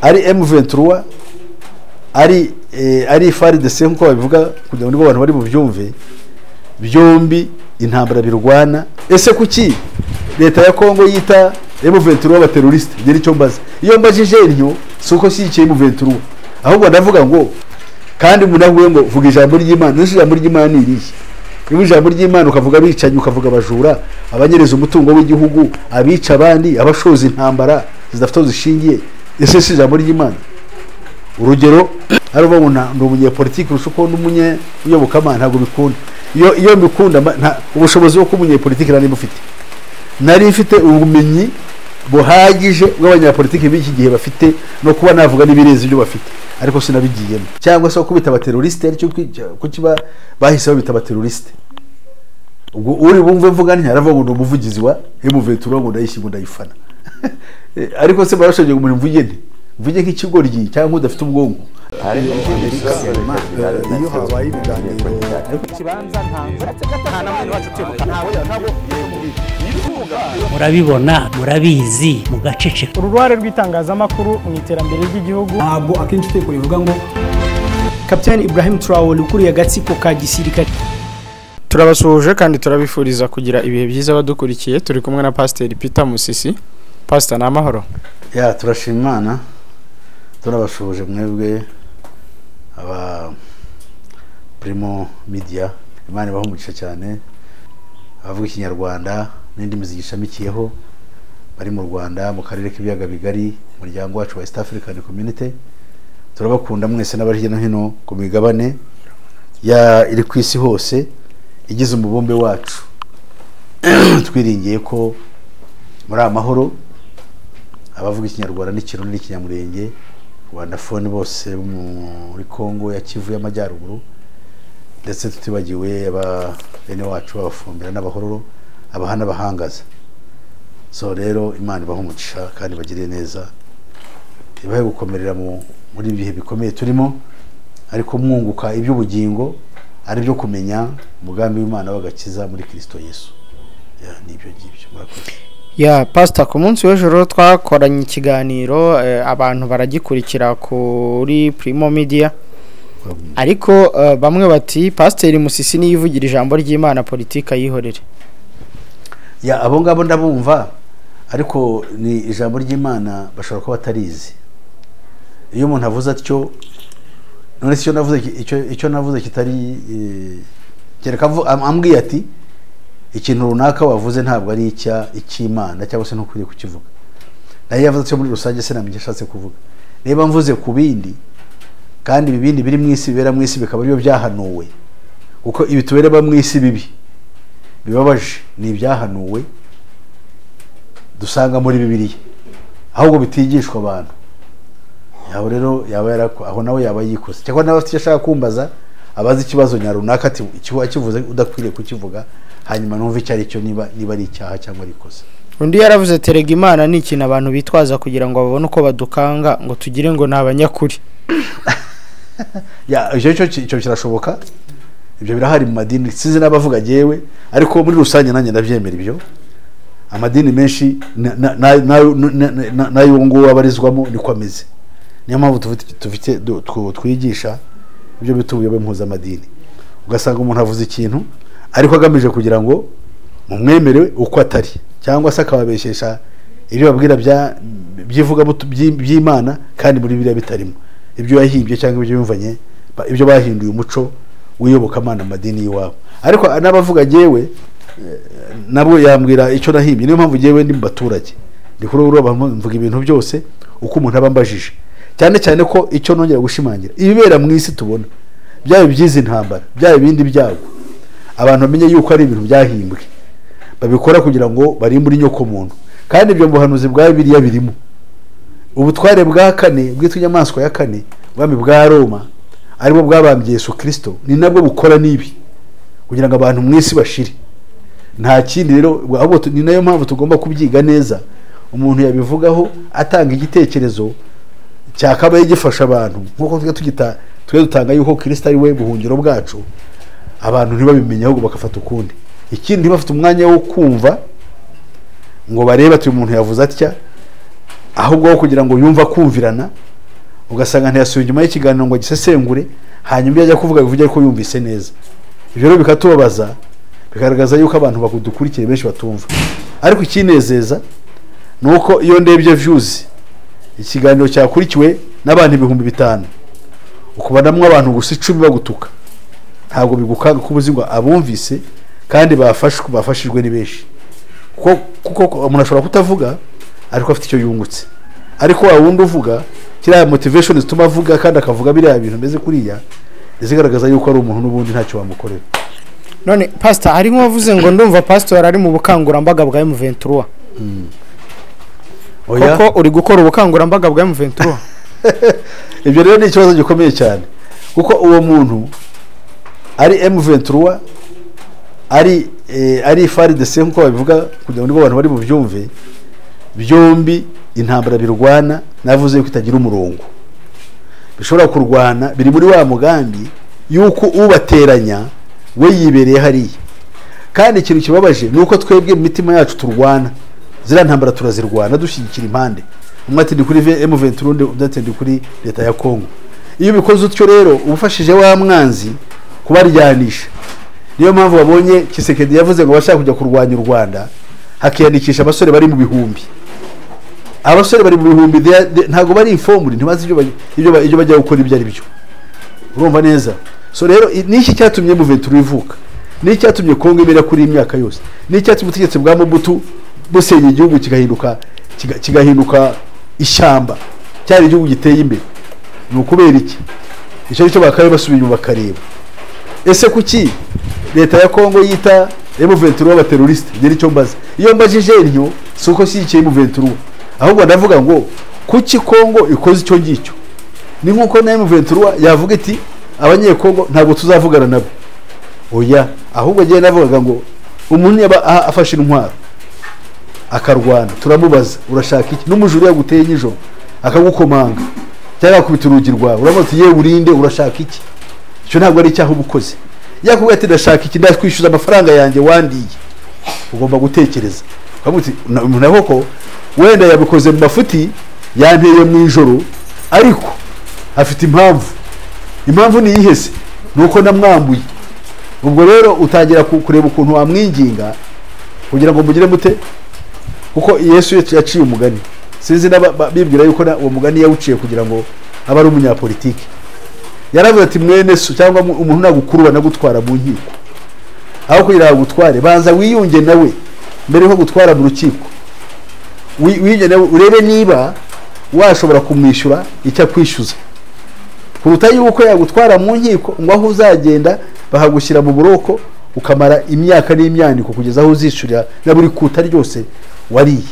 ari M23 ari FARDC nkuko babivuga kugira ngo abantu bari mu byumve byombi intambara birwana. Ese kuki leta ya Kongo yita M23 abateroriste? Ngiri cyo mbaza, iyo mbajije ntyo suko shikiye M23, ahubwo ndavuga ngo kandi munavuye ngo vuga ijambo ry'Imana. Ijambo ry'Imana ni irihe? Iyo ijambo ry'Imana ukavuga bicanye, ukavuga abajura, abanyereza umutungo w'igihugu, abica abandi, abashoza intambara zidafite zishingiye, ese si ijambo ry'Imana? Urugero ariko ngo ndo umunyepolitiki rushuko n'umunye uyobokamana ntago bikunda. Iyo mbikunda ubushobozi bwo kumunyepolitiki nari mufite, nari mfite ubumenyi buhagije bw'abanyapolitiki b'iki gihe bafite no kuba navuga n'ibirezi byo bafite, ariko sinabigiyemo. Cyangwa se kubita abateroriste aricyo kukiba bahise babita abateroriste. Ubwo uri bumve mvuga ntaravuga ngo umuvugizi wa M23 ngo ndayishyingo ndayifana. Ariko se barashoje umuntu mvugene mvuge nk'ikigoryi cyangwa udafite ubwonko. Iyo habaye ibiganiro kibanza murabibona murabizi mugaceceka. Uruhare rw'itangazamakuru mu iterambere ry'igihugu ntabwo akenshi iteko rivuga ngo Kapiteni Ibrahim Traoré ukuriye agatsiko ka gisirikare. Turabasuhuje kandi turabifuriza kugira ibihe byiza badukurikiye. Turi kumwe na Pastor Peter Musisi. Pastor na amahoro. Ya turashimana, turabashuje mwebwe aba Primo Media. Imana bahumugisha cyane abavuga ikinyarwanda n'indimi zigishamikiyeho bari mu Rwanda, mu karere k'ibiyaga bigari, umuryango wacu wa East African Community. Turabakunda mwese n'abari hino hino ku migabane ya iri ku isi hose igize umubumbe wacu. Twiringiye ko muri amahoro, abavuga ikinyarwanda n'ikirundi n'ikinyamurenge, Rwandafone bose muri Kongo ya Kivu y'Amajyaruguru, ndetse tutibagiwe bene wacu abafumbira n'abahororo, abahana bahangaza. So rero Imana bahumugisha kandi bagiriye neza, ibahe gukomerera muri bihe bikomeye turimo, ariko mwunguka iby'ubugingo ari byo kumenya umugambi w'Imana w'agakiza muri Kristo Yesu. Ya nibyo gibyo murakoze. Ya Pastor, ku munsi w'ejo twakoranye ikiganiro abantu baragikurikira kuri Primo Media, ariko bamwe bati Pastor Musisi ni yivugira ijambo ry'Imana politika yihorere. Ya abo ngabo ndabumva, ariko ni ijambo ry'Imana bashobora kuba batarizi. Iyo umuntu avuze atyo, none cyo navuze icyo navuze kitari kereka ambwiye ati ikintu runaka wavuze ntabwo ari icy'Imana cyangwa se ntukwiriye kukivuga. Naye yavuze cyo muri rusange se namenye ashatse kuvuga. Reba mvuze ku bindi, kandi ibindi biri mu isi bibera mu isi bikaba byo byahanuwe, kuko ibitubera mu isi bibi bibabaje ni ibyahanuwe dusanga muri Bibiliya, ahubwo bitigishwa abantu. Yaho rero yaba aho nawe yaba yikoze, cyangwa nawe ashaka kumbaza abazi ikibazo nyarunaka ati kivuze udakwiriye kukivuga, hanyuma numva icyo ari cyo, niba ari icyaha cyangwa ari ikosa. Undi yaravuze terega Imana ni ikintu abantu bitwaza kugira ngo babone uko badukanga ngo tugire ngo nabanyakuri. Ya icyo kirashoboka, ibyo birahari mu madini, size n'abavuga jewe, ariko muri rusange nanjye ndabyemera ibyo. Amadini menshi nayo ngo abarizwamo niko ameze. Niyo mpamvu twigisha ibyo bitubuye mpuzamadini. Ugasanga umuntu avuze ikintu ariko agamije kugira ngo mumwemerere uko atari, cyangwa se akababeshesha ibyo babwira byivuga by'Imana kandi muri biriya bitarimo, ibyo yahimbye cyangwa ibyo yumvanye, ibyo bahinduye umuco w'iyobokamana amadini y'iwabo. Ariko n'abavuga jewe nabo yambwira icyo nahimbye. Niyo mpamvu jewe ndi mu baturage, ndi kuri ubu mvuga ibintu byose uko umuntu abambajije, cyane cyane ko icyo nongera gushimangira ibibera mu isi tubona, byayo byiza intambara, byayo bindi byago, abantu bamenye yuko ari ibintu byahimbwe, babikora kugira ngo barimbure inyoko muntu. Kandi ibyo buhanuzi bwa Bibiliya birimo ubutware bwa kane bw'inyamaswa ya kane, ubwami bwa Roma aribwo bwabambye Yesu Kristo, ni nabwo bukora nibi kugira ngo abantu mu isi bashire. Nta kindi rero, ahubwo ni nayo mpamvu tugomba kubyiga neza. Umuntu yabivugaho atanga igitekerezo cyakabaye gifasha abantu, nkuko twe dutanga yuko Kristo ari we buhungiro bwacu, abantu ntibabimenye ahubwo bakafata ukundi. Ikindi bafite umwanya wo kumva ngo bareba ati umuntu yavuze atya, ahubwo kugira ngo yumva kumvirana ugasanga ntiyasubiye inyuma y'ikiganiro ngo gisesengure, hanyuma iyo ajya kuvuga bivuge ko yumvise neza. Ibyo rero bikatubabaza, bigaragaza yuko abantu bakudukurikiye benshi batumva. Ariko ikinezeza ni uko iyo ndebye views ikiganiro cyakurikiwe n'abantu 5,000 ukubanamwe abantu gusa 10 bagutuka, ntabwo bigukanga kubuzi ngo abumvise kandi bafashijwe ni benshi. Kuko umuntu ashobora kutavuga ariko afite icyo yungutse, ariko wa wundi uvuga kiriya motivation zituma avuga kandi akavuga biriya bintu meze kuriya, zigaragaza yuko ari umuntu n'ubundi ntacyo bamukorera. None pastor hari nk'uwavuze ngo ndumva pastor ari mu bukangurambaga bwa M23. Koko uri gukora ubukangurambaga bwa M23? Ibyo rero ni ikibazo gikomeye cyane, kuko uwo muntu ari M23 ari FARDC nkuko babivuga, kugira ngo abantu bari mu byumve byombi intambara birwana, navuze ko itagira umurongo bishobora kurwana, biri muri wa mugambi yuko ubateranya we yibereye hariya. Kandi ikintu kibabaje nuko twebwe mu mitima yacu turwana zira ntambara, turazirwana dushyigikira impande, umwe ati ndi kuri M23 undi ati ndi kuri leta ya Kongo. Iyo bikoze utyo rero ubufashije wa mwanzi kubaryanisha. Niyo mpamvu babonye Kisekedi yavuze ngo bashaka kujya kurwanya u Rwanda, hakiyandikisha abasore bari mu bihumbi. Abasore bari mu bihumbi ntago bari informed, ntibazi ibyo bajya gukora ibyo ari byo. Urumva neza? So rero niki cyatumye M23 ivuka, niki cyatumye Kongo imera kuri imyaka yose, niki cyatumye ubutegetsi bwa Mobutu busenya igihugu kigahinduka ishyamba, cyari igihugu giteye imbere. Ni ukubera iki? Icyo cyo bakaye basubiye bakareba, ese kuki leta ya Kongo yita M23 abateroriste? Ngeri cyo mbaza, iyo mbajije ntyo suko sikiye M23, ahubwo ndavuga ngo kuki Kongo ikoze icyo ngicyo. Ni nkuko na M23 yavuga iti abanyekongo ntabwo tuzavugana nabo. Oya, ahubwo giye navuga ngo umuntu yaba afashe intwaro akarwana, turamubaza urashaka iki, n'umujuru yaguteye nijoro akagukomanga cyangwa akubita urugi rwawe, uramuti ye urinde urashaka iki. Icyo ntabwo ari cyaho ubukoze. Yakubwira ati ndashaka iki, ndakwishyuza amafaranga yanjye wandiye, ugomba gutekereza. Ukamuti naho ko wenda yabikoze mu mafuti yanteye mu ijoro, ariko afite impamvu ni ihese, nuko namwambuye. Ubwo rero utangira kureba ukuntu wamwinginga kugira ngo mugire mute, kuko Yesu yaciye umugani, sinzi bibwira yuko uwo mugani yawuciye kugira ngo abe ari umunyapolitiki. Yaravuze ati mwene so cyangwa umuntu nagukuruba nagutwara mu nkiko, aho kugira ngo gutware banza wiyunge nawe mbere yo gutwara mu rukiko. Wiyunge nawe urebe niba washobora kumwishyura icyo akwishyuza, kuruta yuko yagutwara mu nkiko ngo aho uzagenda bahagushyira mu buroko ukamara imyaka n'imyaniko kugeza aho uzishyurira na buri kuta ryose wariye.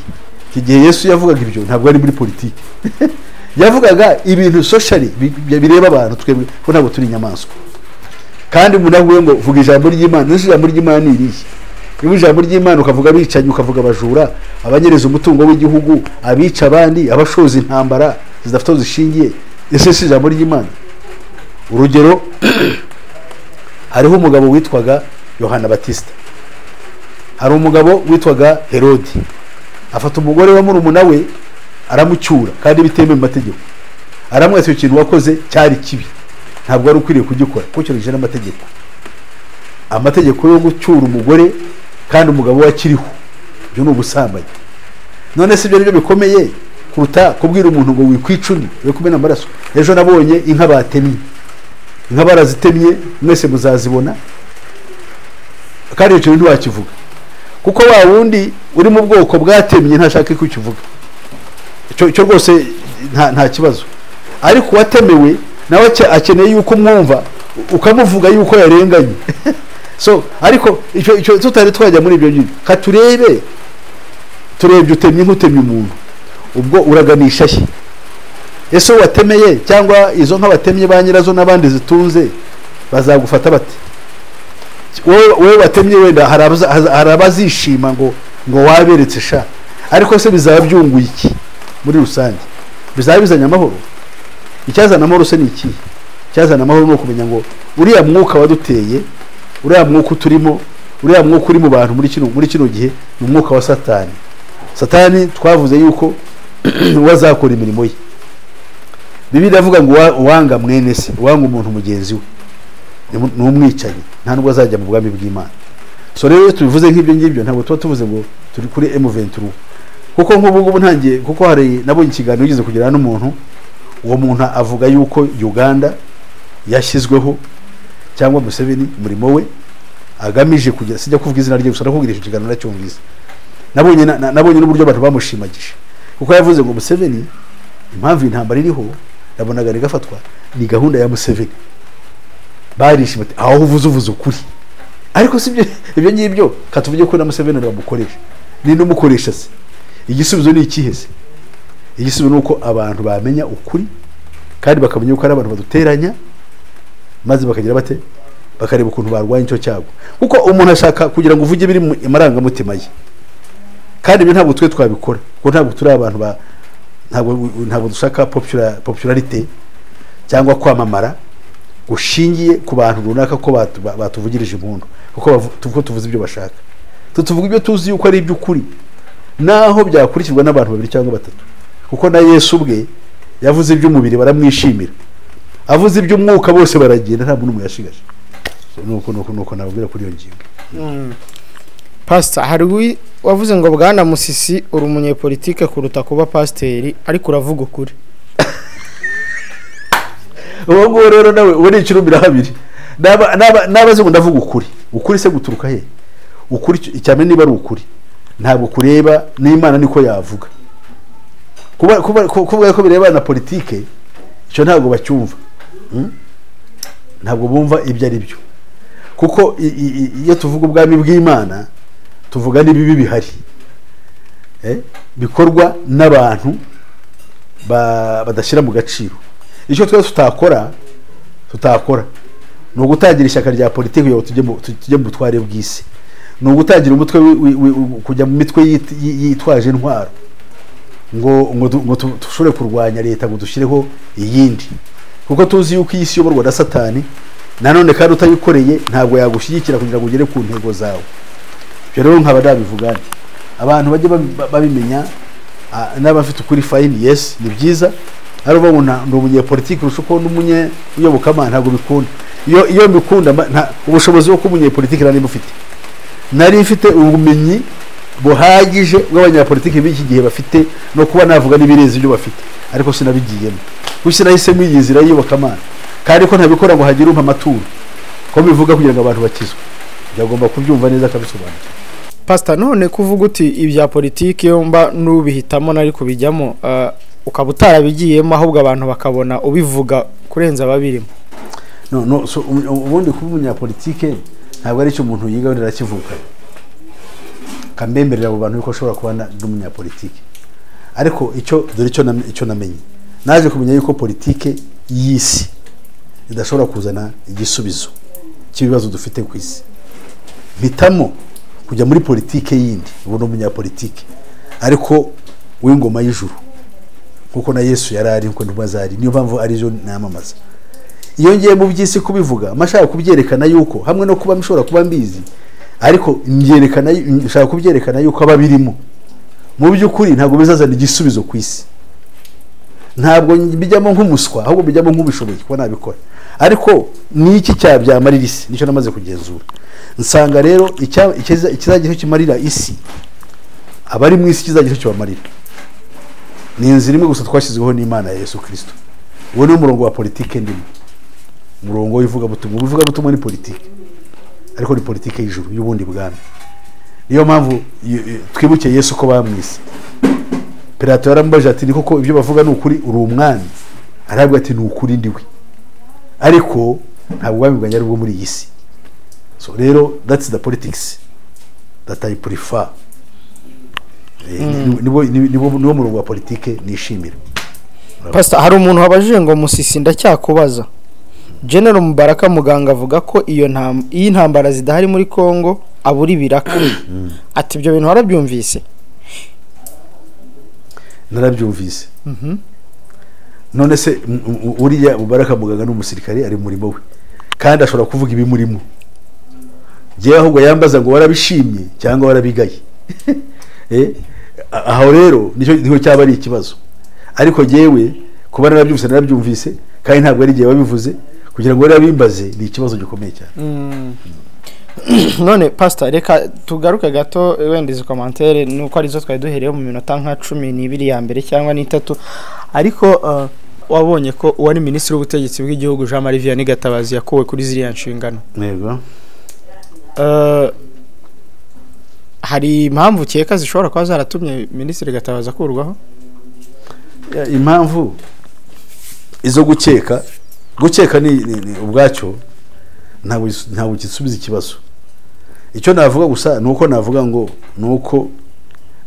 Igihe Yesu yavugaga ibyo ntabwo ari muri politiki yavugaga ibintu socially bireba abantu, twebwe ko ntabwo turi inyamaswa. Kandi umuntu avuye ngo vuga ijambo ry'Imana, ijambo ry'Imana ni irihe? Iyo ijambo ry'Imana ukavuga abicanyi, ukavuga abajura, abanyereza umutungo w'igihugu, abica abandi, abashoza intambara zidafite zishingiye, ese si ijambo ry'Imana? Urugero, hariho umugabo witwaga Yohana Batista, hari umugabo witwaga Herodi, afata umugore wa murumuna we aramucyura kandi bitemewe mu mategeko. Aramwese ikintu wakoze cyari kibi, ntabwo ari ukwiriye kugikora kuko cyo rije n'amategeko. Amategeko yo gucyura umugore kandi umugabo wakiriho, byo n'ubusambanyi. None se ibyo nibyo bikomeye kuruta kubwira umuntu ngo wikwicuni we kumena amaraso. Ejo nabonye inka batemye, inka barazitemye, mwese muzazibona, kandi icyo bintu wakivuga kuko wa wundi uri mu bwoko bwatemye ntashaka ko ukivuga. Cyo rwose nta kibazo, ariko watemewe nawe akeneye yuko umwumva ukamuvuga yuko yarenganye. So ariko icyo tutari twajya muri ibyo gihe, katurebe utemye nk'utemye umuntu, ubwo uraganisha he? Ese watemeye cyangwa izo nka batemye ba nyirazo n'abandi zitunze bazagufata bate? Wowe watemye wenda harabazishima ngo waberetse sha, ariko se bizaba byunguye iki muri rusange? Bizaba bizanya amahoro? Icyazana amahoro se ni iki? Icyazana amahoro no kumenya ngo uriya mwuka waduteye, uriya mwuka turimo, uriya mwuka uri mu bantu muri kino gihe ni umwuka wa Satani. Twavuze yuko wazakora imirimo ye. Bibiliya avuga ngo uwanga mwene se, uwanga umuntu mugenzi we ni umwicanyi, nta nubwo azajya mu bwami bw'Imana. So rero tubivuze nk'ibyo ngibyo ntabwo tuba tuvuze ngo turi kuri M23, kuko nk'ubu ngubu ntangiye, kuko hari nabonye ikiganiro yigeze kugira n'umuntu, uwo muntu avuga yuko Uganda yashyizweho cyangwa Museveni umurimo we agamije kugira, sijya kuvuga izina rye gusa nakubwira icyo kiganiro nacyumvise, nabonye n'uburyo abantu bamushimagije, kuko yavuze ngo Museveni impamvu intambara iriho yabonaga rigafatwa ni gahunda ya Museveni. Barishima ati aho uvuze ukuri, ariko sibyo ibyo ngibyo katuvuge ko na Museveni bamukoresha, ni n'umukoresha se. Igisubizo ni ikihe se? Igisubizo ni uko abantu bamenya ukuri kandi bakamenya uko ari abantu baduteranya, maze bakagira bate, bakareba ukuntu barwanya icyo cyago. Kuko umuntu ashaka kugira ngo uvuge biri mu marangamutima ye, kandi ibi ntabwo twe twabikora, kuko ntabwo turi abantu ntabwo dushaka popularite cyangwa kwamamara ushingiye ku bantu runaka ko batuvugirije impundu, kuko tuvuze ibyo bashaka, tuvuga ibyo tuzi yuko ari iby'ukuri, naho byakurikirwa n'abantu babiri cyangwa batatu. Kuko na Yesu ubwe yavuze iby'umubiri baramwishimira, avuze iby'umwuka bose baragenda, ntabwo n'umwe yashigaje. nuko nababwira kuri iyo ngingo. Pastor, hari wavuze ngo Bwana Musisi uri umunyepolitike kuruta kuba pasiteri, ariko uravuga ukuri. Uwo ngo rero nawe ubone ikirumira habiri, nabaze ngo ndavuga ukuri se guturuka he? Ukuri icyame niba ari ukuri ntabwo kureba n'Imana niko yavuga, kuvuga ko bireba na politike, icyo ntabwo bacyumva, ntabwo bumva ibyo ari byo. Kuko iyo tuvuga ubwami bw'Imana tuvuga n'ibibi bihari, bikorwa n'abantu badashyira mu gaciro. Icyo twese tutakora ni ugutangira ishyaka rya politiki kugira ngo tujye mu butware bw'isi, ni ugutangira umutwe kujya mu mitwe yitwaje intwaro ngo dushobore kurwanya leta, ngo dushyireho iyindi, kuko tuzi yuko iyi si iyoborwa na Satani. Nanone kandi utayikoreye ntabwo yagushyigikira kugira ngo ugere ku ntego zawe. Ibyo rero nkaba nabivuga, abantu bajye babimenya, n'abafite ukuri fine, yes ni byiza, ari ubona ndi umunyepolitiki kurusha uko n'umunyeyobokamana ntabwo bikunda. Iyo mbikunda ubushobozi bwo kuba umunyepolitiki nari bufite, nari mfite ubumenyi buhagije bw'abanyapolitiki b'iki gihe bafite, no kuba navuga n'ibirezi ibyo bafite, ariko sinabigiyemo, kuko nahisemo iyi nzira y'iyobokamana, kandi ko ntabikora ngo hagire umpa amaturo, ko bivuga kugira ngo abantu bakizwe. Byagomba kubyumva neza akabisobanura. Pastor, none kuvuga uti ibya politiki yo mba n'ubihitamo nari kubijyamo, ukaba utarabigiyemo, ahubwo abantu bakabona ubivuga kurenza ababirimo. No, so ubundi kuba umunyapolitike ntabwo ari cyo umuntu yiga wenda arakivuka, kambemerera abo bantu yuko ashobora kuba n'umunyapolitike. Ariko icyo namenye, naje kumenya yuko politike y'isi idashobora kuzana igisubizo cy'ibibazo dufite ku isi. Mpitamo kujya muri politike yindi, ubu ni umunyapolitike ariko w'ingoma y'ijuru, kuko na Yesu yari ari, kuko ndumazari, niyo mpamvu ari zo namamaza. Iyo ngiye mu by'isi kubivuga, amashaka kubyerekana yuko hamwe no kuba mishobora kuba mbizi, ariko nshaka kubyerekana yuko ababirimo mu by'ukuri ntabwo bizazana igisubizo ku isi. Ntabwo bijyamo nk'umuswa, ahubwo bijyamo nk'ubishoboye kuba nabikora. Ariko niki cyabyamarira isi, nicyo namaze kugenzura. Nsanga rero ikizagira kimarira isi, abari mu isi kizagira kibamarira ni inzira imwe gusa twashyizweho n'Imana ya Yesu Kristo. Uwo ni umurongo wa politike ndimo, umurongo w'ivugabutumwa ni politike, ariko ni politike y'ijuru y'ubundi bwami. Niyo mpamvu twibuke Yesu ko bamwise. Pilato yarambaje ati ni koko ibyo bavuga ni ukuri, uri umwami? Arabwira ati ni ukuri ndiwe, ariko ntabwo bamiganya ari bwo muri iyi si. So rero that's the politics that I prefer. Niwo murongo wa politike nishimira. Pastor, hari umuntu wabajije ngo Musisi ndacyakubaza, General Mubaraka Muganga avuga ko iyi ntambara zidahari muri Kongo aburi biraka. Ati ibyo bintu warabyumvise? Narabyumvise. None se uriya Mubaraka Muganga n'umusirikare ari murimo we, kandi ashobora kuvuga ibi murimo. Giye ahubwo yambaza ngo warabishimye cyangwa warabigaye. Aho rero niho cyaba ari ikibazo. Ariko jewe kuba narabyumvise kandi ntabwo ari igihe babivuze kugira ngo bimbaze ni ikibazo gikomeye cyane. None pastor reka tugaruke gato wenda izo commentaire nuko arizo twari duhereyeho mu minota nka 12 ya mbere cyangwa n'itatu ariko wabonye ko uwari minisitiri w'ubutegetsi bw'igihugu Jean Marie Vianney Gatabazi yakuwe kuri ziriya nshingano. Yego. Hari impamvu cyeka zishobora kuba zaratumye minisitiri Gatabazi akurwaho? Impamvu izo gukeka ni ubwacyo ntabwo gisubiza ikibazo. Icyo navuga gusa nuko navuga ngo nuko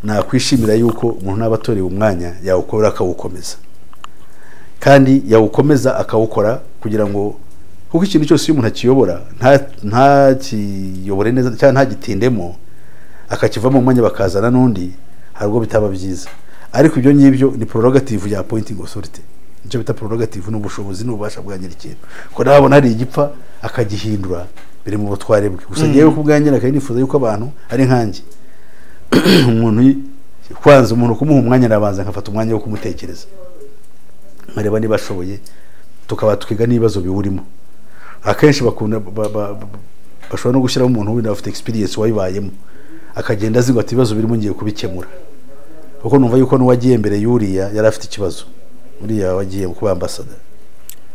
nakwishimira yuko umuntu n'abatorewe umwanya yawukora akawukomeza kandi yawukomeza akawukora kugira ngo kuko ikintu cyose umuntu akiyobora nta kiyobore neza cyangwa nta gitindemo akakivamo umwanya bakazana n'undi harwo bitaba byiza. Ariko ibyo ngibyo ni prerogative ya appointing authority, nicyo bita prerogative n'ubushobozi n'ububasha bwa nyir'ikintu ko nabona hari igipa akagihindura biri mu butware bwe. Gusa ngewe ku bwanjye nakaye nifuza yuko abantu ari nkanjye umuntu kwanza umuntu kumuha umwanya nabanza nkafata umwanya wo kumutekereza nkareba niba ashoboye tukaba twiga n'ibibazo biwurimo. Akenshi bakunda bashobora no gushyiraho umuntu wenda afite experience wayibayemo akagenda azi ngo ati ibibazo birimo ngiye kubikemura kuko numva yuko n'uwagiye mbere yuriya yari afite ikibazo uriya wagiye kuba ambassador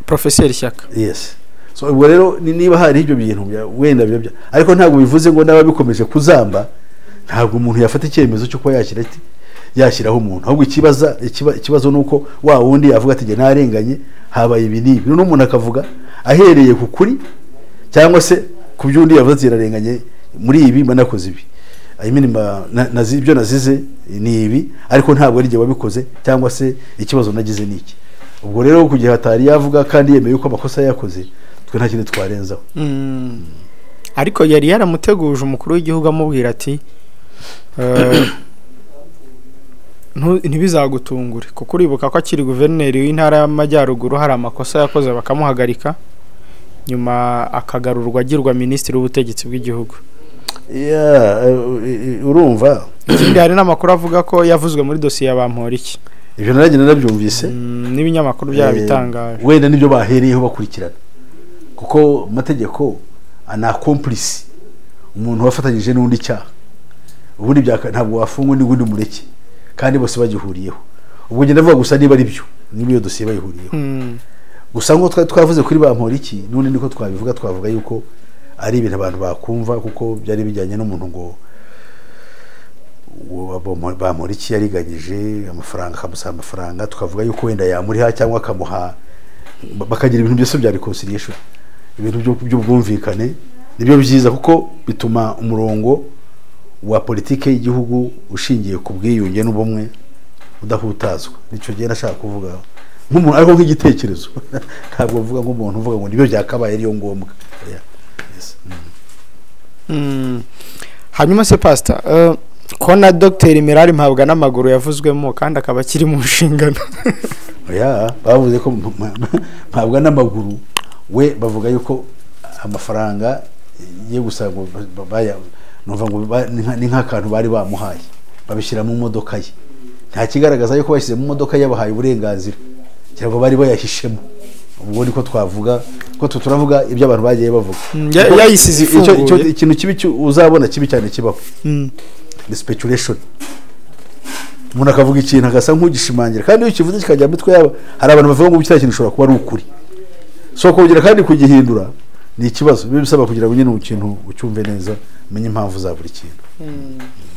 Professeur Shyaka. Yes. So ubwo rero niba hari ibyo bintu wenda byo ariko ntabwo bivuze ngo naba bikomeje kuzamba ntabwo umuntu yafata icyemezo cyo kuba yashyiraho umuntu ahubwo ikibazo nuko wa wundi yavuga ati narenganye habaye ibintu n'umuntu akavuga ahereye ku kuri cyangwa se ku byundi yavuze ati yararenganye muri ibi manakoze ibi ibyo nazize ni ibi ariko ntabwo ari igihe wabikoze cyangwa se ikibazo nagize niki. Ubwo rero kugihe hatari yavuga kandi yemeye uko amakosa yakoze twe nta kintu twarenzaho. Ariko yari yaramuteguje umukuru w'igihugu amubwira ati ntibizagutungure kuko uribuka ko akiri guverineri w'intara y'Amajyaruguru hari amakosa yakoze bakamuhagarika nyuma akagarurwa agirwa minisitiri w'ubutegetsi bw'igihugu. Urumva ikindi hari n'amakuru avuga ko yavuzwe muri dosiye ya Bamporiki. Ibyo naragenda nabyumvise n'ibinyamakuru byabitangaje wenda nibyo bahereyeho bakurikirana kuko amategeko ana accomplice umuntu wafatanyije n'undi cyaha ubundi ntabwo wafungwa n'undi mureke kandi bose bagihuriyeho. Ubwo ngenda vuga gusa niba ari byo niyo dosiye bayihuriyeho gusa ngo twavuze kuri Bamporiki n'undi niko twavuga yuko ari ibintu abantu bakumva kuko byari bijyanye n'umuntu ngo Bamporiki yariganyije amafaranga akamusaba amafaranga tukavuga yuko wenda yamuriha cyangwa akamuha bakagira ibintu byose bya reconciliation ibintu by'ubwumvikane nibyo byiza kuko bituma umurongo wa politike y'igihugu ushingiye ku bwiyunge n'ubumwe udahutazwa. Nicyo gihe nashaka kuvuga nk'umuntu ariko nk'igitekerezo ntabwo uvuga nk'umuntu uvuga ngo nibyo byakabaye ariyo ngombwa. Hanyuma se pastor ko na Dr Mirari Mpabwa n'amaguru yavuzwemo kandi akaba akiri mu nshingano. Bavuze ko Mpabwa n'amaguru we bavuga yuko amafaranga ye gusa ngo numva ngo ni nk'akantu bari bamuhaye babishyira mu modoka ye nta kigaragaza yuko bashyize mu modoka yabahaye uburenganzira cyangwa bari bayahishemo. Ubwo niko twavuga ko turavuga ibyo abantu bagiye bavuga yayisize ifunguye ikintu kibi uzabona kibi cyane kibaho the speculation umuntu akavuga ikintu agasa nk'ugishimangira kandi iyo kivuze kikajya mu mitwe yabo hari abantu bavuga ngo cyari kintu ushobora kuba ari ukuri so kugira kandi kugihindura ni ikibazo bisaba kugira ngo nyine ikintu ucyumve neza menye impamvu za buri kintu.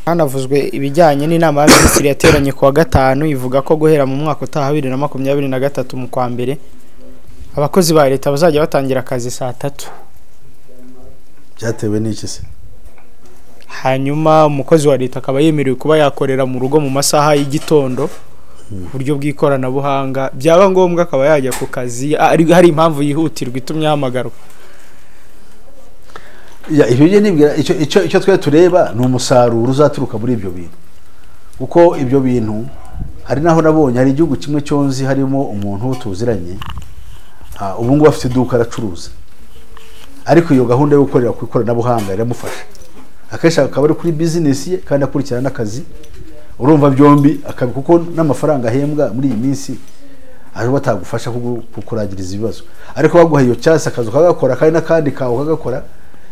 Hanavuzwe ibijyanye n'inama y'abaminisitiri yateranye ku wa gatanu ivuga ko guhera mu mwaka utaha 2023 mu kwa mbere abakozi ba leta bazajya batangira akazi saa 3. Byatewe n'iki se? Hanyuma umukozi wa leta akaba yemerewe kuba yakorera mu rugo mu masaha y'igitondo buryo bw'ikoranabuhanga byaba ngombwa akaba yajya ku kazi hari impamvu yihutirwa itumye hamagarwa. Ibyo nibwira icyo twe tureba ni umusaruro uzaturuka muri ibyo bintu kuko ibyo bintu hari naho nabonye hari igihugu kimwe cyonzi harimo umuntu tuziranye ubu ngubu afite iduka aracuruza ariko iyo gahunda yo gukorera ku ikoranabuhanga iramufasha akenshi akaba ari kuri business ye kandi akurikirana n'akazi urumva byombi kuko n'amafaranga ahembwa muri iyi minsi aho batagufasha kukurangiriza ibibazo ariko baguha iyo chance akazi kagakora kandi nakandi kawo kagakora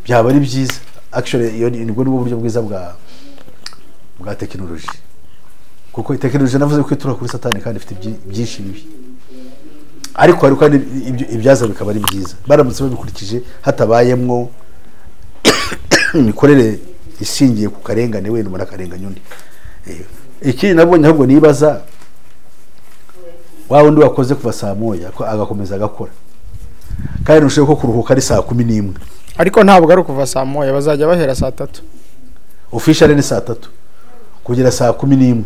byaba ari byiza actually iyo nibwo buryo bwiza bwa technology kuko technology navuze ko itura kuri satani kandi ifite byinshi bibi ariko kandi ibyaza bikaba ari byiza baramutse babikurikije hatabayemwo imikorere ishingiye ku karengane wenda umuntu akarenganya undi iki nabonye ahubwo nibaza wa wundi wakoze kuva saa moya ko agakomeza agakora kandi nushoye ko kuruhuka ari saa 11 ariko ntabwo ari kuva saa moya bazajya bahera saa 3 official ni saa 3 kugera saa 11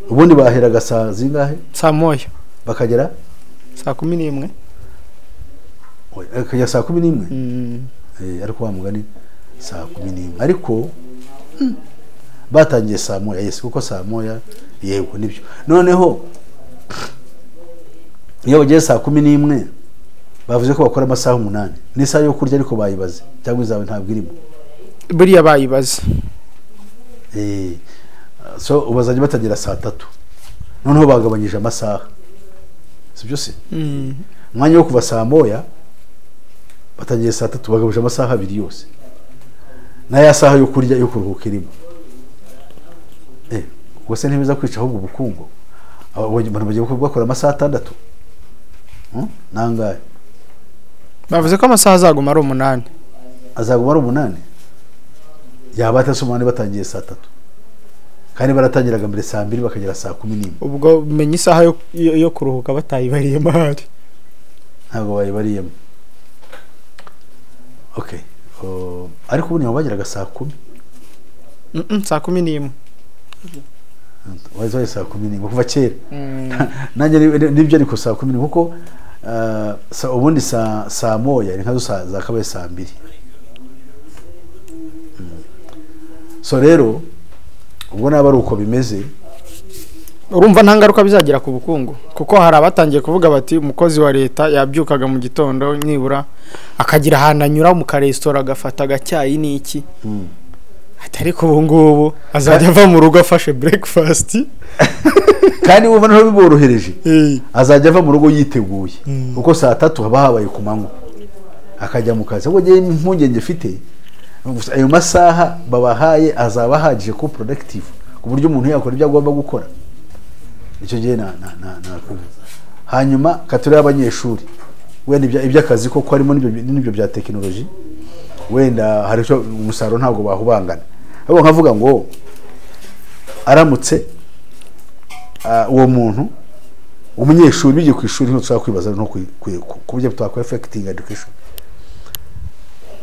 ubundi baheraga saa zingahe saa moya bakagera saa 11 akajya saa 11 ariko wa mugani saa 11 ariko batangiye saa moya yes kuko saa moya yego nibyo noneho iyo bageze saa 11 bavuze ko bakora amasaha 8 n'isaha yo kurya ariko bayibaze cyangwa izawe ntabwo irimo buriya bayibaze so ubazanye batagira saa 3 noneho bagabanyije amasaha sibyo se mwanya wo kuva saa moya batangiye saa 3 bagabuje amasaha 2 yose na ya saha yo kurya yo kuruhuka irimo wose ntibeza kwica ahubwo ubukungu abantu bagiye bakora amasaha 6 nangaye bavuze ko amasaha azaguma ari 8 azaguma ari 8 yaba atasomane batangiye saa 3 kandi baratangiraga mbere saa 2 bakagera saa 11 ubwo menye isaha yo kuruhuka batayibariye mahari ntabwo bayibariyemo okay ariko ubu niho bageraga saa 10 saa 11 wazo saa 10 kuva kera nanjye nibyo ariko saa 10 kuko ubundi saa moya ni nkazo za kabaye saa 2 so rero ubwo naba ari uko bimeze urumva nta ngaruka bizagira ku bukungu kuko hari abatangiye kuvuga bati umukozi wa leta yabyukaga mu gitondo nibura akagira ahantu anyura mu karestora agafata agacyayi n'iki atari ko ubu ngubu azajya ava mu rugo afashe breakfast kandi wumva naho biborohereje azajya ava mu rugo yiteguye kuko saa 3 haba habaye ku manywa akajya mu kazi ubwo ngiye impungenge mfite ayo masaha babahaye azaba ahagije ko productive ku buryo umuntu yakora ibyo agomba gukora icyo gihe hanyuma katureba abanyeshuri wenda iby'akazi koko harimo n'ibyo bya technology wenda hari cyo umusaruro ntabwo bahubangana ahubwo nkavuga ngo aramutse uwo muntu umunyeshuri bigiye ku ishuri nko tushaka kwibaza no ku buryo twakora affecting education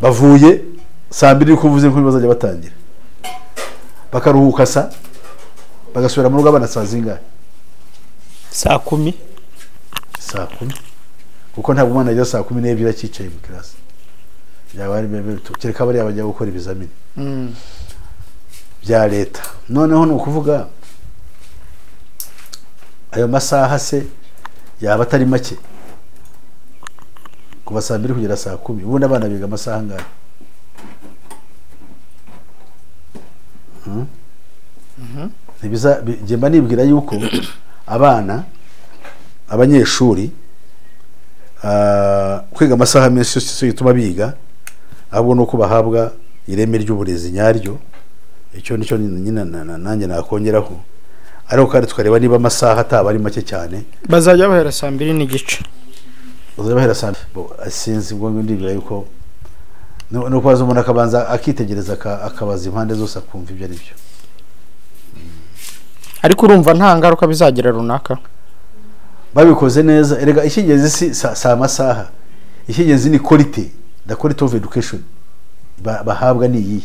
bavuye saa 2 kuvuze ko bazajya batangira bakaruhuka bagasubira mu rugo abana saa zingahe saa 10 kuko ntabwo umwana ajya saa 12 akicaye mu class yabari bebe kereka bari abajya gukora ibizamini bya leta noneho no kuvuga ayo masaha se yaba atari make kuva saa 2 kugera saa 10 ubundi abana biga amasaha ngahe nibiza jemba nibwira yuko abanyeshuri kwiga amasaha menshi cyo gituma biga ahubwo nuko bahabwa ireme ry'uburezi nyaryo icyo nicyo nyina nanjye nakongeraho ariko kandi tukareba niba amasaha ataba ari make cyane bazajya bahera saa 2 n'igice bazajya bahera saa sinzi ubwo ndibwira yuko no kwaza umuntu akabanza akitegereza akabaza impande zose akumva ibyo ari byo ariko urumva nta ngaruka bizagira runaka babikoze neza erega ikigenzi si saa masaha ikigenzi ni quality the quality of education bahabwa ni iyi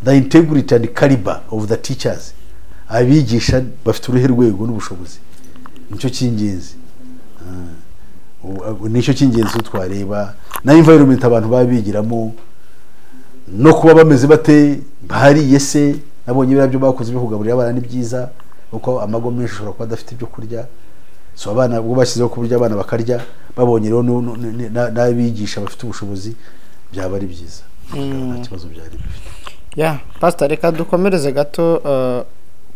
the integrity and caliber of the teachers abigisha bafite uruhe rwego n'ubushobozi nicyo cy'ingenzi nicyo cy'ingenzi twareba na environment abantu babigiramo no kuba bameze bate bahariye se nabonye birabyo bakoze bihugaburira abana ni byiza uko amago menshi ushobora kuba adafite ibyo kurya so abana ubwo bashyizeho kuburyo abana bakarya babonye rero n'abigisha bafite ubushobozi byaba ari byiza nta kibazo byari bifite pastor reka dukomereze gato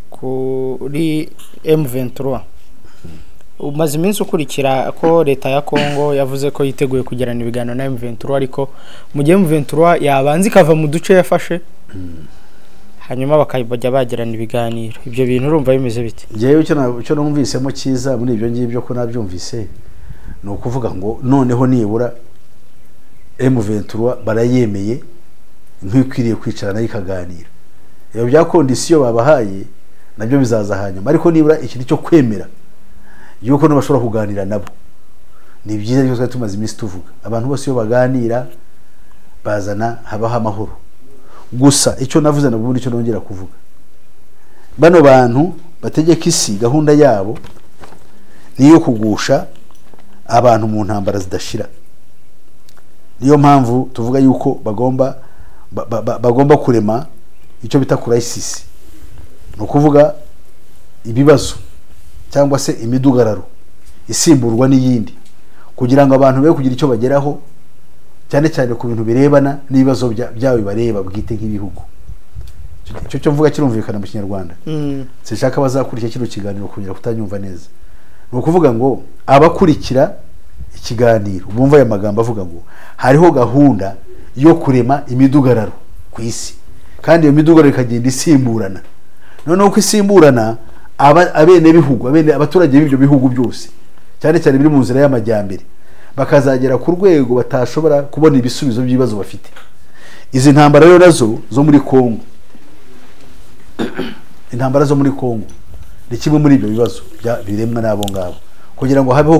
kuri M23 umaze iminsi ukurikira ko leta ya Kongo yavuze ko yiteguye kugirana ibiganiro na M23 ariko mu gihe M23 yabanze ikava mu duce yafashe hanyuma bakajya bagirana ibiganiro ibyo bintu urumva bimeze bite ngewe cyo numvisemo cyiza muri ibyo ngibyo ko nabyumvise ni ukuvuga ngo noneho nibura M23 barayemeye nk'ikwiriye kwicara nayo ikaganira iyo bya kondisiyo babahaye nabyo bizaza hanyuma ariko nibura ikintu cyo kwemera yuko bashobora kuganira nabo ni byiza ryo twari tumaze iminsi tuvuga abantu bose iyo baganira bazana habaho amahoro gusa icyo navuze nabwo nicyo nongera kuvuga bano bantu bategeka isi gahunda yabo niyo kugusha abantu mu ntambara zidashira niyo mpamvu tuvuga yuko bagomba kurema icyo bita crisis no kuvuga ibibazo cyangwa se imidugararo isimburwa n'iyindi kugira ngo abantu be kugira icyo bageraho cyane cyane ku bintu birebana n'ibibazo byawe bareba bwite nk'ibihugu cyo mvuga kirumvikana mu Kinyarwanda sinshaka bazakurikira kino kiganiro kugira kutanyumva neza no kuvuga ngo abakurikira ikiganiro bumva aya magambo avuga ngo hariho gahunda yo kurema imidugararo ku isi kandi iyo midugararo ikagenda isimburana noneho ko isimburana abene bihugu abaturage b'ibyo bihugu byose cyane cyane biri mu nzira y'amajyambere bakazagera ku rwego batashobora kubona ibisubizo by'ibibazo bafite izi ntambara rero nazo zo muri Kongo intambara zo muri Kongo ni kimwe muri ibyo bibazo biremwa n'abo ngabo kugira ngo habeho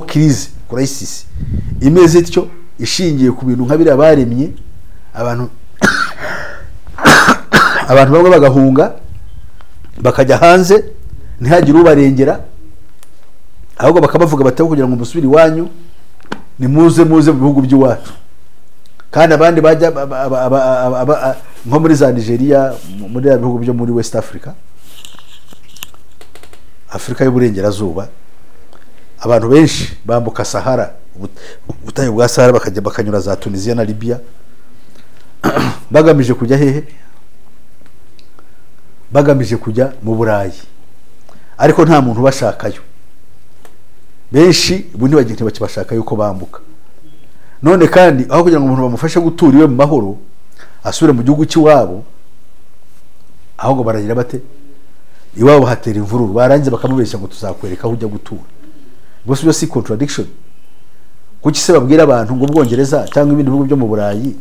crisis imeze ityo ishingiye ku bintu nka biriya baremye abantu bamwe bagahunga bakajya hanze ntihagire ubarengera ahubwo bakabavuga bataho kugira ngo musubire iwanyu ni muze mu bihugu by'iwacu kandi abandi bajya nko muri za Nigeria muri bihugu byo muri West Africa y'uburengerazuba abantu benshi bambuka Sahara ubutayu bwa Sahara bakajya bakanyura za Tunisia na Libya bagamije kujya hehe bagamije kujya mu Burayi ariko nta muntu bashakayo benshi ubundi bagite bakibashaka yuko bambuka none kandi aho kugira ngo umuntu bamufashe gutura iwe mu mahoro asubire mu gihugu cy'iwabo ahubwo baragira bate iwabo hatera imvururu barangiza bakamubeshya ngo tuzakwereka aho ujya gutura bose byo si contradiction kuki se babwira abantu ngo Bwongereza cyangwa ibindi bihugu byo mu Burayi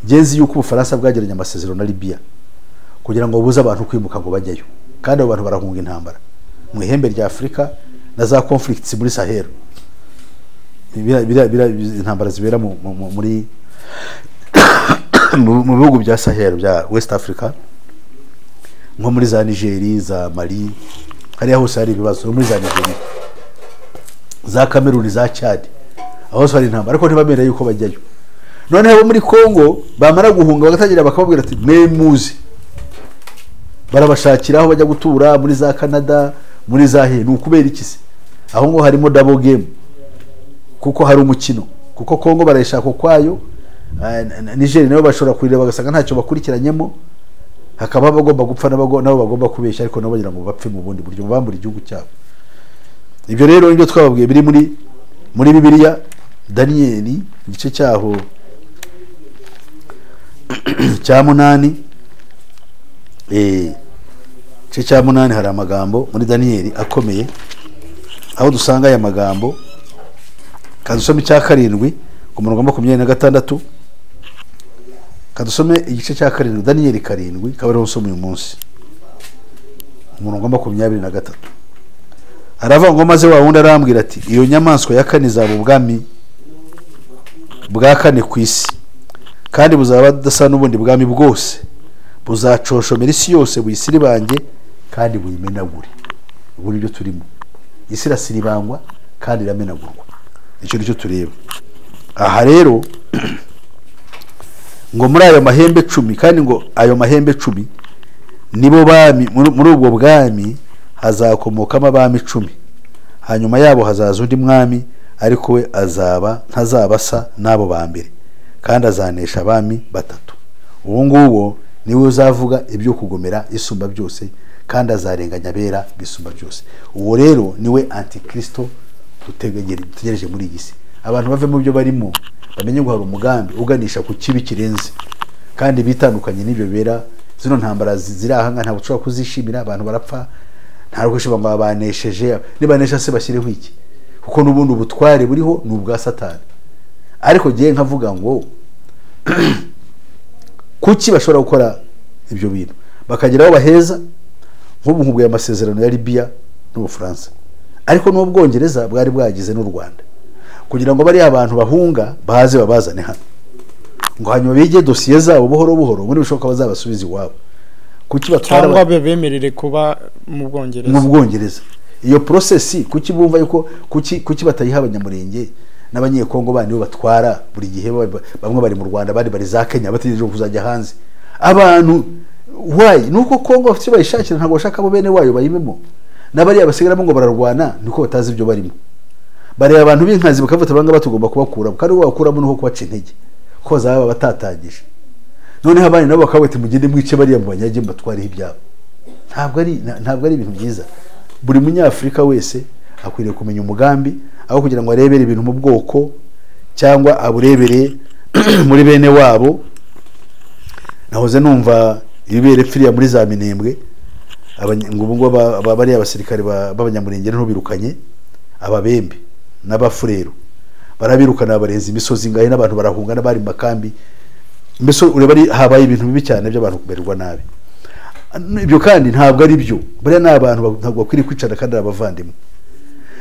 genzi yuko Ubufaransa bwagiranye amasezerano na Libya kugira ngo buze abantu kwimuka ngo bajyayo kandi abo bantu barahunga intambara mu ihembe rya Afrika na za conflicts muri Sahel intambara zibera muri mu bihugu bya Sahel bya West Africa nko muri za Nigeria za Mali hariya hose hari ibibazo muri za Nigeria za Cameroon za Chad aho hari intambara ariko ntibamera yuko bajyayo noneho muri Kongo bamara guhunga bagatangira bakababwira ati mwemuzi barabashakira aho bajya gutura muri za Canada muri za he n'ukubera ikisi aho ngo harimo double game kuko hari umukino kuko Kongo barayishaka kwayo Nigeria nabo bashobora kurira bagasanga ntacyo bakurikiranyemo hakaba bagomba gupfa nabo bagomba kubeshya ariko nabo bagira ngo bapfe mu bundi buryo bambura igihugu cyabo ibyo rero nibyo twababwiye biri muri Bibiliya Daniel igice cyaho cya 8 igice cya 8 hari amagambo muri Daniel akomeye aho dusanga aya magambo kadusome cya 7 ku murongo wa 26 kadusome igice cya 7 Daniel 7 kabaro usome uyu munsi umurongo wa 23 arava ngo maze wa wundi arambwira ati iyo nyamaswa ya kane zabo ubwami bwa kane ku isi kandi buzaba budasa n'ubundi bwami bwose buzacoshomera isi yose buyisiri banjye kandi buyimenagure ubu nibyo turimo isi irasiribangwa kandi iramenagurwa icyo nicyo tureba aha rero ngo muri ayo mahembe 10 kandi ngo ayo mahembe 10 nibo bami muri ubwo bwami hazakomokamo abami 10 hanyuma yabo hazaza undi mwami ariko we ntazabasa nabo ba mbere kandi azanesha abami 3 uwo nguwo niwe uzavuga ibyo kugomera isumba byose kandi azarenganya bera bisumba byose uwo rero niwe antikristo dutegereje muri iyi si. Abantu bave mu byo barimo bamenye ngo hari umugambi uganisha ku kibi kirenze kandi bitandukanye n'ibyo bibera. Zino ntambara ziri ahanga ntabwo ushobora kuzishimira, abantu barapfa, nta rwo ushobora ngo banesheje, nibanesha se bashyireho iki? Kuko n'ubundi ubutware buriho ni ubwa Satani. Ariko giye nkavuga ngo kuki bashobora gukora ibyo bintu bakageraho baheza nk'ubu nkubwiye amasezerano ya Libya n'Ubufaransa, ariko n'Ubwongereza bwari bwagize n'u Rwanda kugira ngo bari abantu bahunga baze babazane hano ngo hanyuma bige dosiye zabo buhoro buhoro muri bishoboka bazabasubiza iwabo. Kuki batwara cyangwa bemerere kuba mu Bwongereza iyo process kuki bumva yuko kuki batayiha abanyamurenge n'abanyekongo bandi bo batwara buri gihe bamwe bari mu Rwanda bari za Kenya bategereje kuzajya hanze abantu why nuko Kongo bafite bayishakira ntago bashaka bo bene wayo bayimemo n'abari abasigaramo ngo bararwana niko batazi ibyo barimo bari abantu b'inkazi bakavuta banga batugomba kubakura kandi bakuramo nuko kubaca intege ko zaba batatangije none abandi nabo bakabwete mugende mwice bari mu banyage mbatwariho ibyabo. Ntabwo ari ibintu byiza. Buri munyafrika wese akwiriye kumenya umugambi aho kugira ngo arebere ibintu mu bwoko cyangwa aburebere muri bene wabo. Nahoze numva ibibere pfiriya muri za Minembwe ngo bari abasirikare b'abanyamurenge no birukanye ababembe n'abafurero barabirukana bareza imisozi ngahe n'abantu barahunga n'abari makambi mbeso ureba habaye ibintu bibi cyane by'abantu kumererwa nabi. Ibyo kandi ntabwo ari byo bari n'abantu ntabwo bakwiriye kwicana kandi abavandimwe.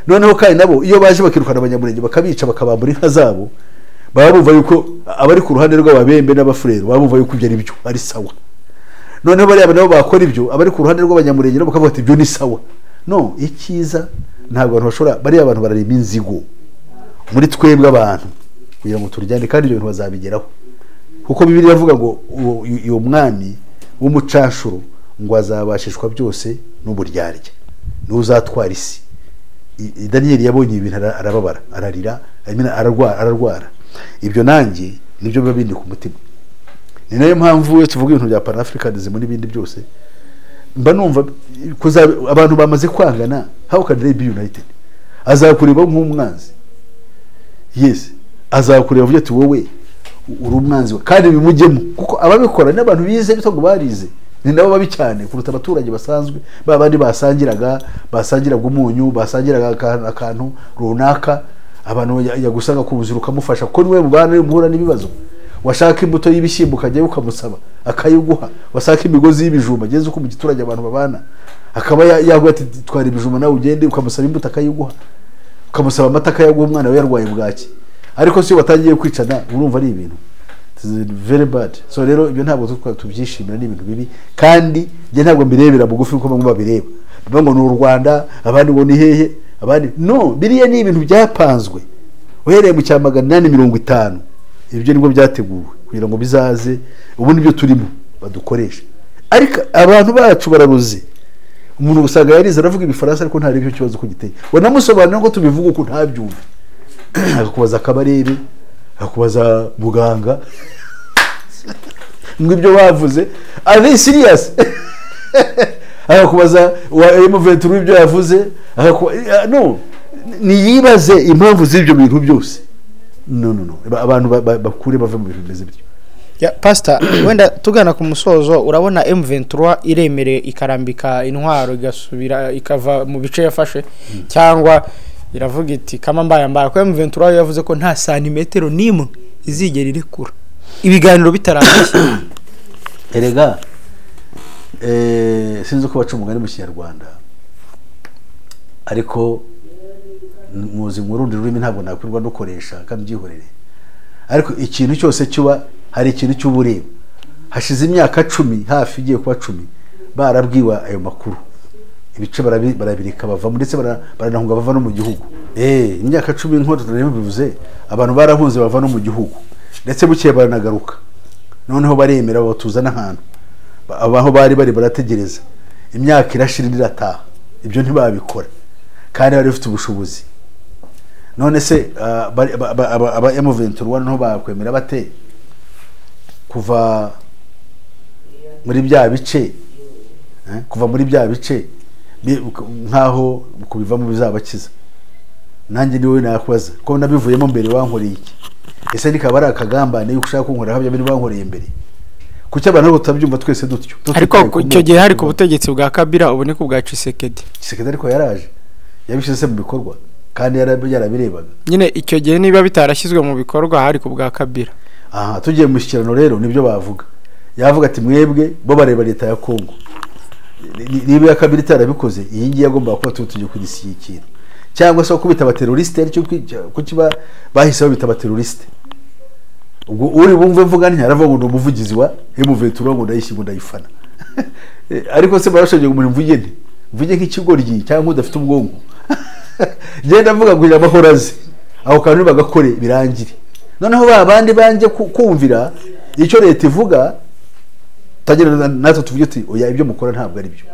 Noneho kandi nabo iyo baje bakirukana abanyamurenge bakabica bakabambura inka zabo baba bumva yuko abari ku ruhande rw'ababembe n'abafurero baba bumva yuko ibyo ari byo ari sawa. Noneho bari nabo bakora ibyo abari ku ruhande rw'abanyamurenge nabo bakavuga ati ibyo ni sawa. No, ikiza ntabwo abantu bashobora bari abantu bararima inzigo muri twebwe abantu kugira ngo turyane kandi ibyo bintu bazabigeraho kuko Bibiliya ivuga ngo uyo mwami w'umucashuro ngo azabashishwa byose n'uburyarya n'uzatwara isi. Daniel yabonye ibintu arababara ararira ararwara. Ibyo nanjye nibyo biba bindi ku mutima. Ni nayo mpamvu tuvuga ibintu bya Pan-Africanism n'ibindi byose mba numva abantu bamaze kwangana. How can they be united? Azakureba nk'umwanzi. Yes, azakureba uvuye ati wowe uri umwanzi kandi bimujyemo kuko ababikora n'abantu bize bitago barize ni nabo babi cyane kuruta abaturage basanzwe babandi basangiraga umunyu basangiraga akantu runaka abantu yagusanga kubuzira ukamufasha kuko niwe mubana muhura n'ibibazo. Washaka imbuto y'ibishyimbo ukajya ukamusaba akayiguha, wasaka imigozi y'ibijumba geze uko mu giturage abantu babana akaba yaguha ati twara ibijumba nawe ugende ukamusaba imbuto akayiguha, ukamusaba amata akayaguha umwana we yarwaye bwaki. Ariko si watangiye kwicana urumva ari ibintu very bad. So rero ibyo ntabwo tubyishimira ni ibintu bibi kandi nge ntabwo mbirebera bugufi uko bamwe babireba bavuga ngo ni u Rwanda abandi ngo ni hehe abandi no biriya ni ibintu byapanzwe uhereye mu cyamagana 850. Ibyo nibwo byateguwe kugira ngo bizaze ubu nibyo turimo badukoresha. Ariko abantu bacu bararuze. Umuntu usanga yarize aravuga ibifaransa ariko ntari byo kibazo ko giteye. Wanamusobanura ngo tubivuga uko ntabyumva. Akakubaza akabarebe akakubaza muganga ngo ibyo bavuze are serious akakubaza M23 ibyo yavuze no niyibaze impamvu z'ibyo bintu byose. No abantu bakure bave mu bintu bimeze bityo. Ya pastor wenda tugana ku musozo urabona M23 iremere ikarambika intwaro igasubira ikava mu bice yafashe cyangwa iravuga iti kama mbaya ko M23 yavuze ko nta santimetero nimwe izigera irekura ibiganiro bitarangiye. Erega sinzi ko baca umugani mu Kinyarwanda ariko muzi mu rundi rurimi ntabwo nakwirwa dukoresha kandi byihorere. Ariko ikintu cyose cyuba hari ikintu cy'ubureba hashize imyaka 10 hafi igiye kuba 10 barabwiwa ayo makuru ibice barabirika bava ndetse baranahunga bava no mu gihugu. Imyaka 10 nk'uko turareba bivuze abantu barahunze bava no mu gihugu ndetse bukiye baranagaruka noneho baremera batuzana ahantu abaho bari barategereza imyaka irashira irataha. Ibyo ntibabikora kandi bari bafite ubushobozi. None se aba M23 no bakwemera bate kuva muri bya bice nkaho kubivamo bizabakiza nanjye niwe nakwaza ko nabivuyemo mbere wankoreye iki ese nikaba ari akagambane yuko ushaka kunkorera habya biri wankoreye mbere kuki abantu batabyumva twese dutyo ariko icyo gihe hari ku butegetsi bwa Kabila ubu ni ku bwa Tshisekedi ariko yaraje yabishyize mu bikorwa kandi yarabirebaga nyine icyo gihe niba bitarashyizwe mu bikorwa hari ku bwa Kabila aha tugiye mu mishyikirano rero nibyo bavuga yavuga ati mwebwe bo bareba leta ya Kongo niba ya Kabila itarabikoze iyi ngiye agomba kuba tugiye kudishyikira cyangwa se kubita abateroriste aricyo kukiba bahise babita abateroriste ubwo uri bumve mvuga ntiyaravuga ngo umuvugizi wa M23 ngo ndayishyingo ndayifana ariko se barashoje ngo mvuge nti mvuge nk'ikigoryi cyangwa udafite ubwonko genda mvuga ngo amahorazi aho kantu bagakore birangire noneho babandi banje kumvira icyo leta ivuga tagira natwe tuvuge ati oya ibyo mukora ntabwo ari byo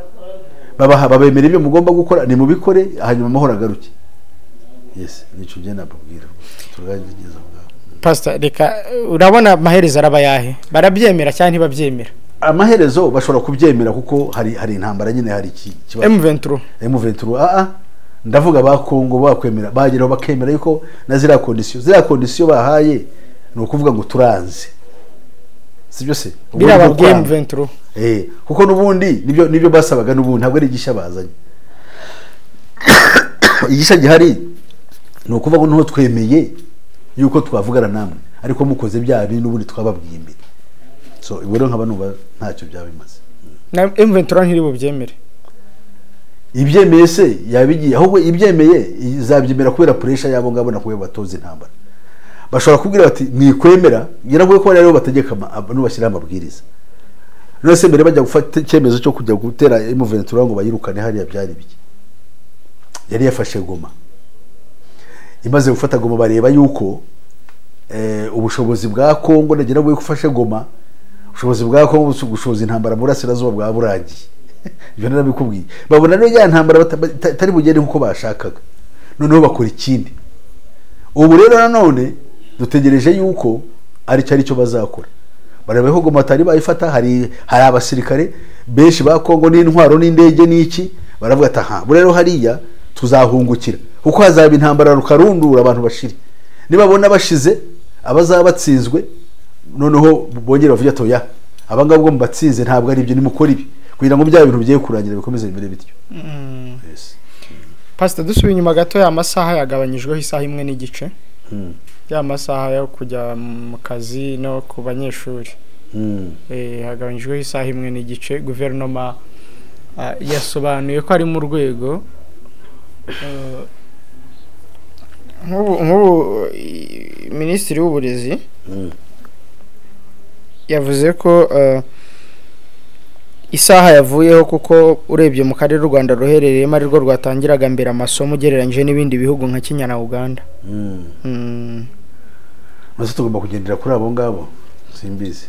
babemera ibyo mugomba gukora ni mubikore hanyuma amahoro agaruke yes nico genda babwira turagigeza Pastor reka urabona amaherezo araba yahe barabyemera cyane ntibabyemera amaherezo bashobora kubyemera kuko hari intambara nyine hari kibazo M23 ndavuga ba Kongo bakwemera bageraho bakemera yuko na zira condition bahaye no kuvuga ngo turanze sibyo se birababwiye M23 kuko nubundi nibyo basabaga nubundi ntabwo ari igishya bazanye igishya gihari no kuvuga ngo twemeye yuko twavugana namwe ariko mukoze bya bintu nubundi twababwiye imbere so ibero nk'abantu ntacyo byabimaze na M23 ntiri bubyemere ibyemeye se yabigiye ahubwo ibyemeye izabyemera kubera pressure yabo ngabona kuwe batoze intambara bashobora kubwira bati mwikwemera yaravuye ko rero bategeka abantu bashyira amabwiriza nose mbere bajya gufata icyemezo cyo kujya gutera M23 ngo bayirukane hariya byari biki yari yafashe Goma imaze gufata Goma bareba yuko ubushobozi bwa Kongo nagira ngo gufashe Goma ubushobozi bwa Kongo gushoza intambara muri Asirazuba bwa Burangiye ibyo narabikubwiye babona rero ya ntambara tari bugende nkuko bashakaga noneho bakora ikindi ubu rero nanone dutegereje yuko ari cyo bazakora barabeho Goma tari bayifata hari abasirikare benshi ba Kongo n'intwaro n'indege n'iki baravuga ati aha rero hariya tuzahungukira kuko hazaba intambara rukarundura abantu bashiri nibabona bashize abazabatsinzwe noneho bongera bavuga ati oya abangabo ngo batsinze ntabwo ari ibyo nimukora ibi kugira ngo bya bintu bigiye kurangira bikomeze imbere bityo yes Pastor dusubiye inyuma gato ya masaha yagabanyijweho isaha imwe n'igice ya masaha yo kujya mu kazi no ku banyeshuri hagabanyijweho isaha imwe n'igice guverinoma yasobanuye ko ari mu rwego nk'ubu minisitiri w'uburezi yavuze ko isaha yavuyeho kuko urebye mu karere u Rwanda ruherereyemo ari rwo rwatangiraga mbere amasomo ugereranyije n'ibindi bihugu nka Kenya na Uganda maze tugomba kugendera kuri abo ngabo simbizi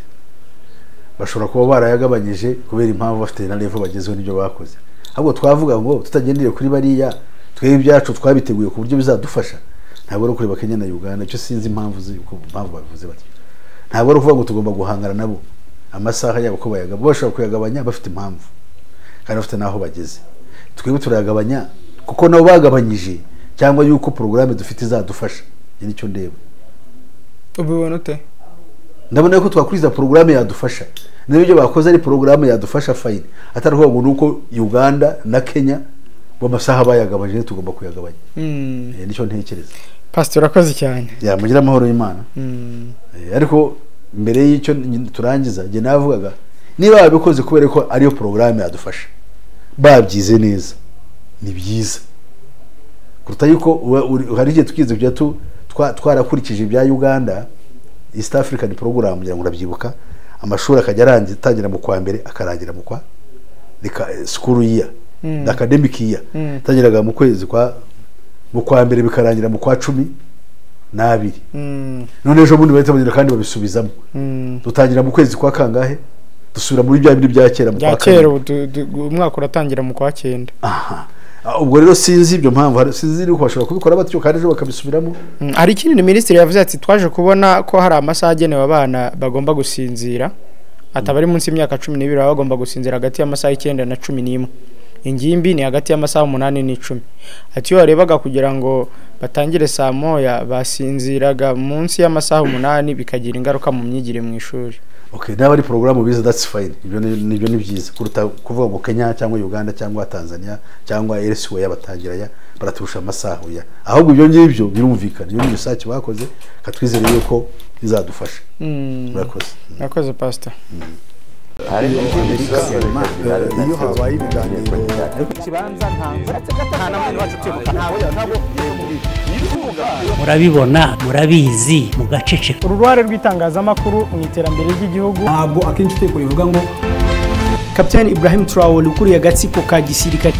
bashobora kuba barayagabanyije kubera impamvu bafite na level bagezeho n'ibyo bakoze ahubwo twavuga ngo tutagendeye kuri bariya twebwe ibyacu twabiteguye ku buryo bizadufasha ntabwo ari kureba Kenya na Uganda cyo sinzi impamvu bavuze bati ntabwo ari kuvuga ngo tugomba guhangana nabo amasaha yabo ko bayagaba bashobora kuyagabanya bafite impamvu kandi bafite naho bageze twebwe turayagabanya kuko nabo bagabanyije cyangwa yuko programme dufite izadufasha nicyo ndeba ubibona ute ndabona ko twakuriza programme yadufasha n'ibyo bakoze ari programme yadufasha fine atari ngo nuko Uganda na Kenya bo masaha bayagabanyije tugomba kuyagabanya nicyo ntekereza Pastor akoze cyane mugira amahoro y'Imana ariko mbere y'icyo turangiza je navugaga niba babikoze kubera ko ariyo programme yadufasha babyize neza ni byiza kuruta yuko hari igihe tukize kujya twarakurikije ibya Uganda East African program ngira ngo urabyibuka amashuri akajya atangira mu kwa mbere akarangira mu kwa school year academic year tangiraga mu kwezi mu kwa mbere bikarangira mu kwa 12 none ejo bundi bahita bagira kandi babisubizamo dutangira mu kwezi kwa kangahe dusubira muri bya bindi bya kera mu kwa kera umwaka uratangira mu kwa 9 ubwo rero sinzi ibyo mpamvu sinzi uko bashobora kubikora batyo kandi ejo bakabisubiramo hari ikindi ministeri yavuze ati twaje kubona ko hari amasaha agenewe abana bagomba gusinzira atabari munsi y'imyaka 12 bagomba gusinzira hagati y'amasaha 9 na 11 ingimbi ni hagati y'amasaha 8 n'10 ati yo warebaga kugira ngo batangire saa moya basinziraga munsi y'amasaha 8 bikagira ingaruka mu myigire mu ishuri. Okay, naba ari program biza that's fine. Ibyo ni byiza kuruta kuvuga ngo Kenya cyangwa Uganda cyangwa Tanzania cyangwa elsewhere yabatangiraya baraturusha amasaha ya. Ahubwo ibyo ngibyo birumvikana. Iyo research bakoze katwizere yuko bizadufasha. Nakoze pastor. Hari Amerika iyo habaye ibiganiro kibanza nta namwe wacu tebuka ntawe murabibona murabizi mugaceceka. Uruhare rw'itangazamakuru mu iterambere ry'igihugu ntabwo akenshi teko rivuga ngo Captain Ibrahim Traoré ukuriye agatsiko ka gisirikare